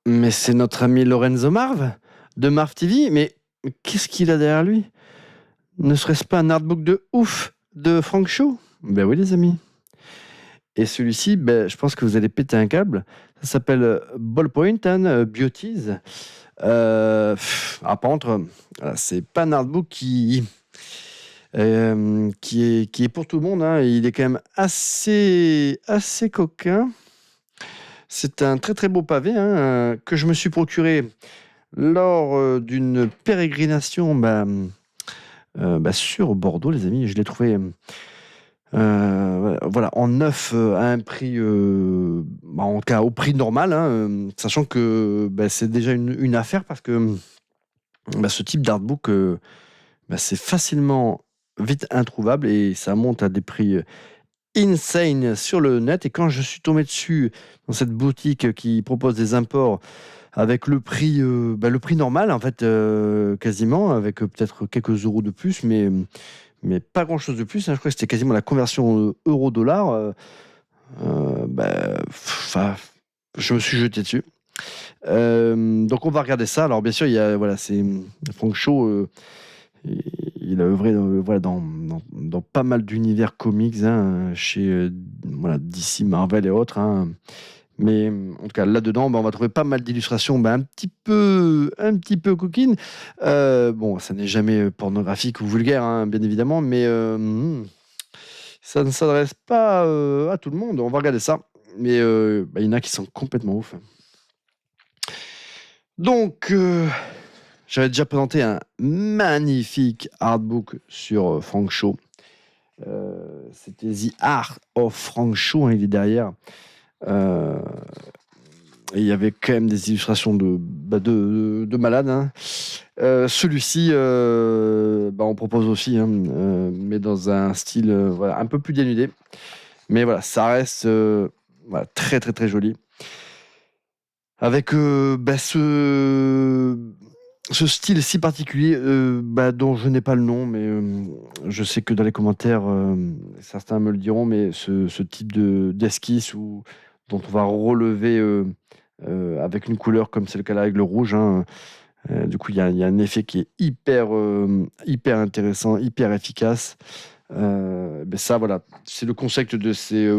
Mais c'est notre ami Lorenzo Marv de Marv TV. Mais qu'est-ce qu'il a derrière lui? Ne serait-ce pas un artbook de ouf de Frank Shaw? Ben oui, les amis. Et celui-ci, ben, je pense que vous allez péter un câble. Ça s'appelle Ballpoint Beauties. Par contre, voilà, c'est pas un artbook qui est pour tout le monde, hein. Il est quand même assez coquin. C'est un très très beau pavé, hein, que je me suis procuré lors d'une pérégrination sur Bordeaux, les amis. Je l'ai trouvé voilà, en neuf à un prix, en tout cas au prix normal, hein, sachant que c'est déjà une affaire parce que ce type d'artbook, c'est facilement vite introuvable et ça monte à des prix insane sur le net. Et quand je suis tombé dessus dans cette boutique qui propose des imports avec le prix normal, en fait, quasiment, avec peut-être quelques euros de plus, mais pas grand-chose de plus, hein. Je crois que c'était quasiment la conversion euro-dollar. Je me suis jeté dessus. Donc on va regarder ça. Alors bien sûr, il y a, voilà, c'est Frank Shaw. Il a œuvré dans pas mal d'univers comics, hein, chez voilà, DC, Marvel et autres, hein. Mais en tout cas, là-dedans, on va trouver pas mal d'illustrations un petit peu coquines. Bon, ça n'est jamais pornographique ou vulgaire, hein, bien évidemment, mais ça ne s'adresse pas à tout le monde. On va regarder ça. Mais il y en a qui sont complètement ouf. Donc, j'avais déjà présenté un magnifique artbook sur Frank Shaw. C'était The Art of Frank Shaw, hein, il est derrière. Et il y avait quand même des illustrations de malades, hein. Celui-ci, on propose aussi, hein, mais dans un style voilà, un peu plus dénudé. Mais voilà, ça reste voilà, très très très joli. Avec ce style si particulier dont je n'ai pas le nom, mais je sais que dans les commentaires, certains me le diront, mais ce type d'esquisse dont on va relever avec une couleur comme c'est le cas là avec le rouge, hein, du coup, il y a un effet qui est hyper intéressant, hyper efficace. Ça, voilà, c'est le concept de ces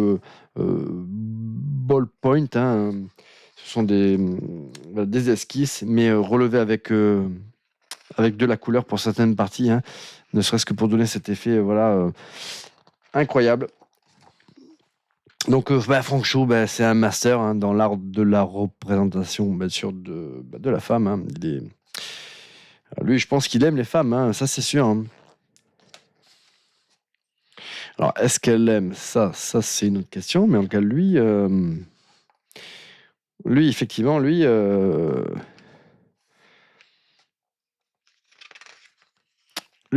ballpoint, hein. Ce sont des esquisses, mais relevées avec de la couleur pour certaines parties, hein, ne serait-ce que pour donner cet effet incroyable. Donc, Frank Shaw, c'est un master, hein, dans l'art de la représentation, bien sûr, de la femme, hein. Lui, je pense qu'il aime les femmes, hein, ça c'est sûr, hein. Alors, est-ce qu'elle aime ça? Ça, c'est une autre question. Mais en tout cas, lui, effectivement, lui,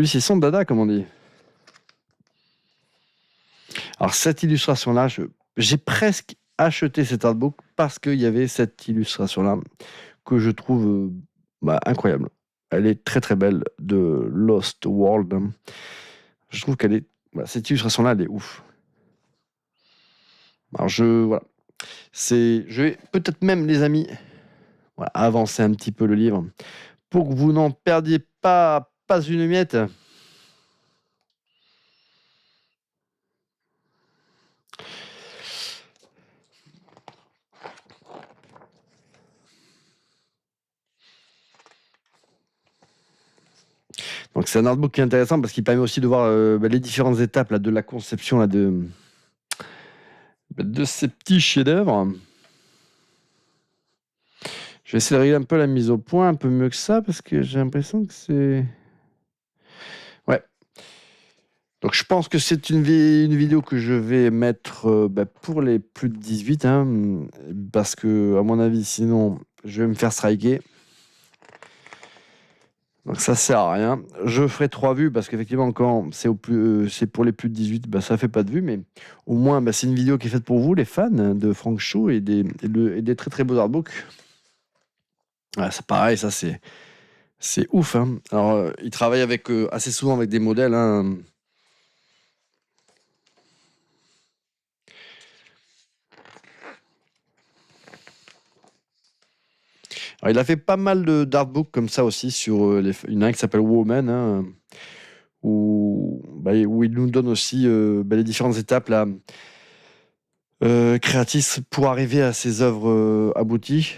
c'est son dada, comme on dit. Alors, cette illustration-là, j'ai presque acheté cet artbook parce qu'il y avait cette illustration-là que je trouve incroyable. Elle est très très belle, de Lost World. Je trouve cette illustration-là, elle est ouf. Alors, voilà. Je vais peut-être même, les amis, voilà, avancer un petit peu le livre pour que vous n'en perdiez pas une miette. Donc c'est un artbook qui est intéressant parce qu'il permet aussi de voir les différentes étapes là, de la conception là, de ces petits chefs-d'œuvre. Je vais essayer de régler un peu la mise au point, un peu mieux que ça, parce que j'ai l'impression que c'est... Ouais. Donc je pense que c'est une vidéo que je vais mettre pour les plus de 18, hein, parce que, à mon avis, sinon, je vais me faire striker. Donc ça sert à rien. Je ferai 3 vues parce qu'effectivement, quand c'est pour les plus de 18, ça fait pas de vues, mais au moins, c'est une vidéo qui est faite pour vous, les fans de Frank Shaw et des très très beaux artbooks. Ouais, c'est pareil, ça c'est ouf, hein. Alors, il travaille assez souvent avec des modèles, hein. Alors, il a fait pas mal d'artbooks comme ça aussi sur il y en a un qui s'appelle Woman, hein, où il nous donne aussi les différentes étapes là, créatrices pour arriver à ses œuvres abouties.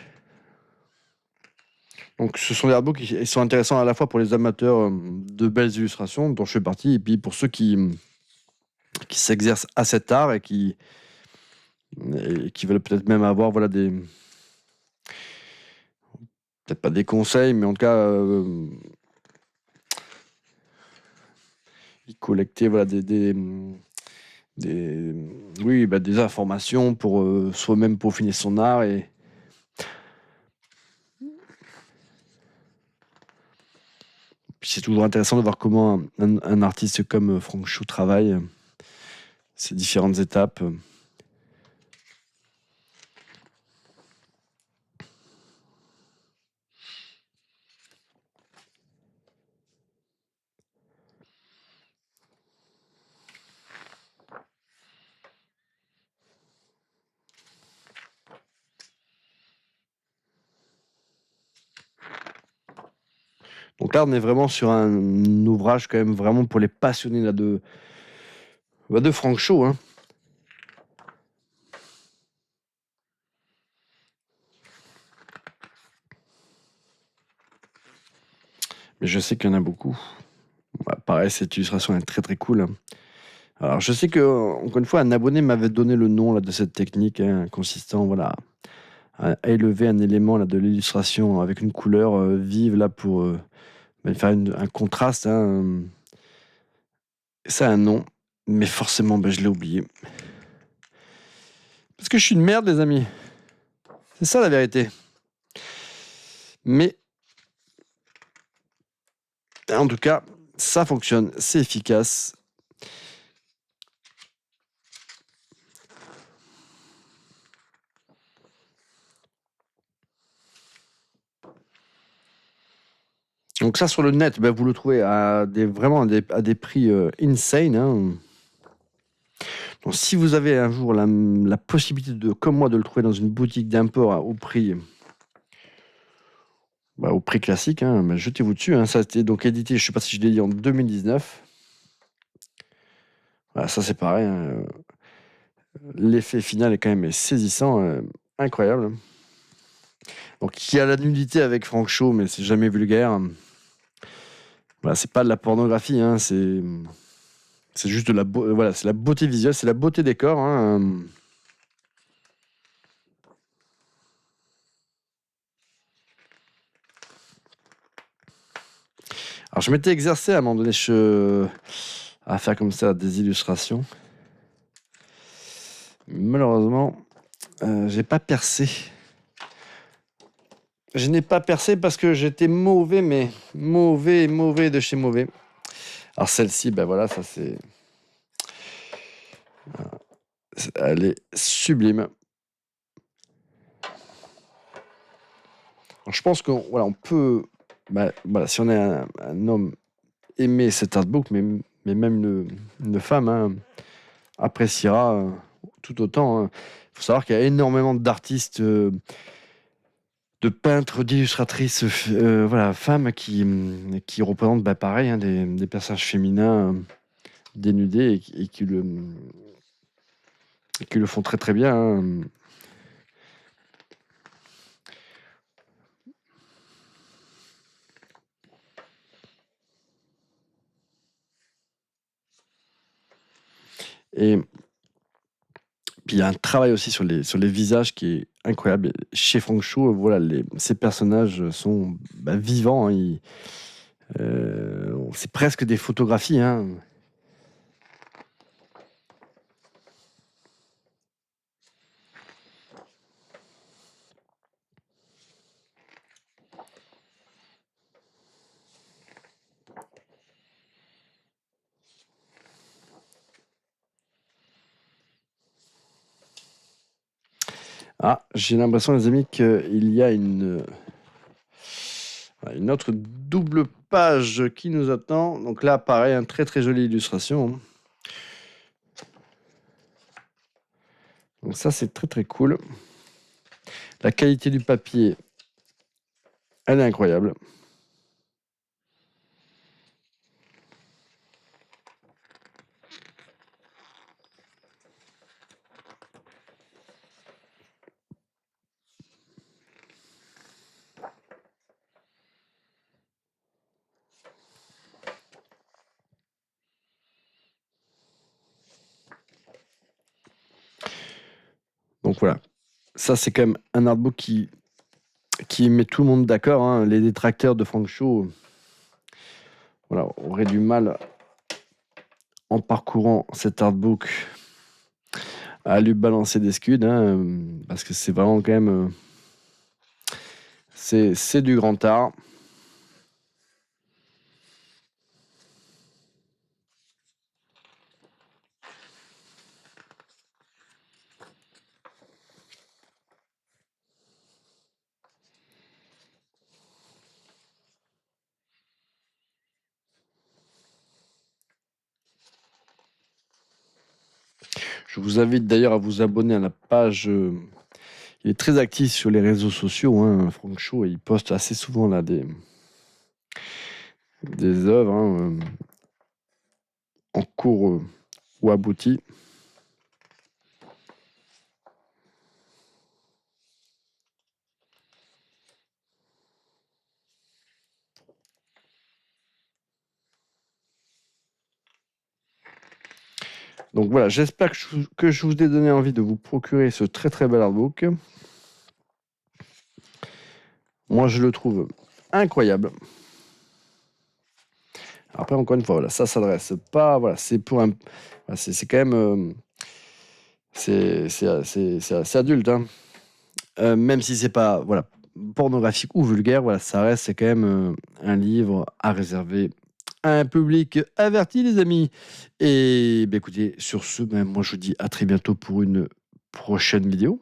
Donc ce sont des artbooks qui sont intéressants à la fois pour les amateurs de belles illustrations, dont je fais partie, et puis pour ceux qui s'exercent à cet art et qui veulent peut-être même avoir voilà, peut-être pas des conseils, mais en tout cas y collecter voilà, des informations pour soi-même peaufiner son art. Et puis c'est toujours intéressant de voir comment un artiste comme Franck Chou travaille, ces différentes étapes. Donc là, on est vraiment sur un ouvrage quand même vraiment pour les passionnés là, de Franck Chou, hein. Mais je sais qu'il y en a beaucoup. Pareil, cette illustration est très très cool, hein. Alors je sais que, encore une fois, un abonné m'avait donné le nom là, de cette technique, hein, consistant voilà, à élever un élément là, de l'illustration avec une couleur vive là, pour faire un contraste, hein. Ça a un nom, mais forcément je l'ai oublié. Parce que je suis une merde, les amis. C'est ça la vérité. Mais en tout cas, ça fonctionne, c'est efficace. Donc ça, sur le net, vous le trouvez vraiment à des prix insane, hein. Donc si vous avez un jour la possibilité, comme moi, de le trouver dans une boutique d'import au prix classique, hein, jetez-vous dessus, hein. Ça a été donc édité, je ne sais pas si je l'ai dit, en 2019. Voilà, ça c'est pareil, hein. L'effet final est quand même saisissant, incroyable. Donc il y a la nudité avec Franck Chau, mais c'est jamais vulgaire. Voilà, c'est pas de la pornographie, hein, c'est juste de voilà, c'est la beauté visuelle, c'est la beauté des corps, hein. Alors je m'étais exercé à un moment donné à faire comme ça des illustrations. Malheureusement, j'ai pas percé. Je n'ai pas percé parce que j'étais mauvais, mais mauvais de chez mauvais. Alors celle-ci, voilà, ça c'est... Elle est sublime. Alors, je pense qu'on voilà, on peut... voilà, si on est un homme, aimer cet artbook, mais même une femme, hein, appréciera tout autant, hein. Il faut savoir qu'il y a énormément d'artistes, de peintres, d'illustratrices, voilà, femmes qui représentent, pareil, hein, des personnages féminins dénudés et qui le font très très bien, hein. Et puis il y a un travail aussi sur les visages qui est incroyable. Chez Franck Chou, voilà, ces personnages sont vivants, hein. C'est presque des photographies, hein. Ah, j'ai l'impression, les amis, qu'il y a une autre double page qui nous attend. Donc là, pareil, une très très jolie illustration, hein. Donc ça, c'est très très cool. La qualité du papier Elle est incroyable. Donc voilà, ça c'est quand même un artbook qui met tout le monde d'accord, hein. Les détracteurs de Frank Shaw voilà, auraient du mal en parcourant cet artbook à lui balancer des scuds, hein, parce que c'est vraiment quand même c'est du grand art. Je vous invite d'ailleurs à vous abonner à la page. Il est très actif sur les réseaux sociaux, hein, Frank Shaw, il poste assez souvent là des œuvres, hein, en cours ou abouties. Donc voilà, j'espère que je vous ai donné envie de vous procurer ce très très bel artbook. Moi, je le trouve incroyable. Après, encore une fois, voilà, ça s'adresse pas. Voilà, c'est pour un. Voilà, c'est quand même. C'est assez adulte, hein. Même si c'est pas voilà, pornographique ou vulgaire, voilà, ça reste c'est quand même un livre à réserver à un public averti, les amis. Et écoutez, sur ce, ben, moi je vous dis à très bientôt pour une prochaine vidéo.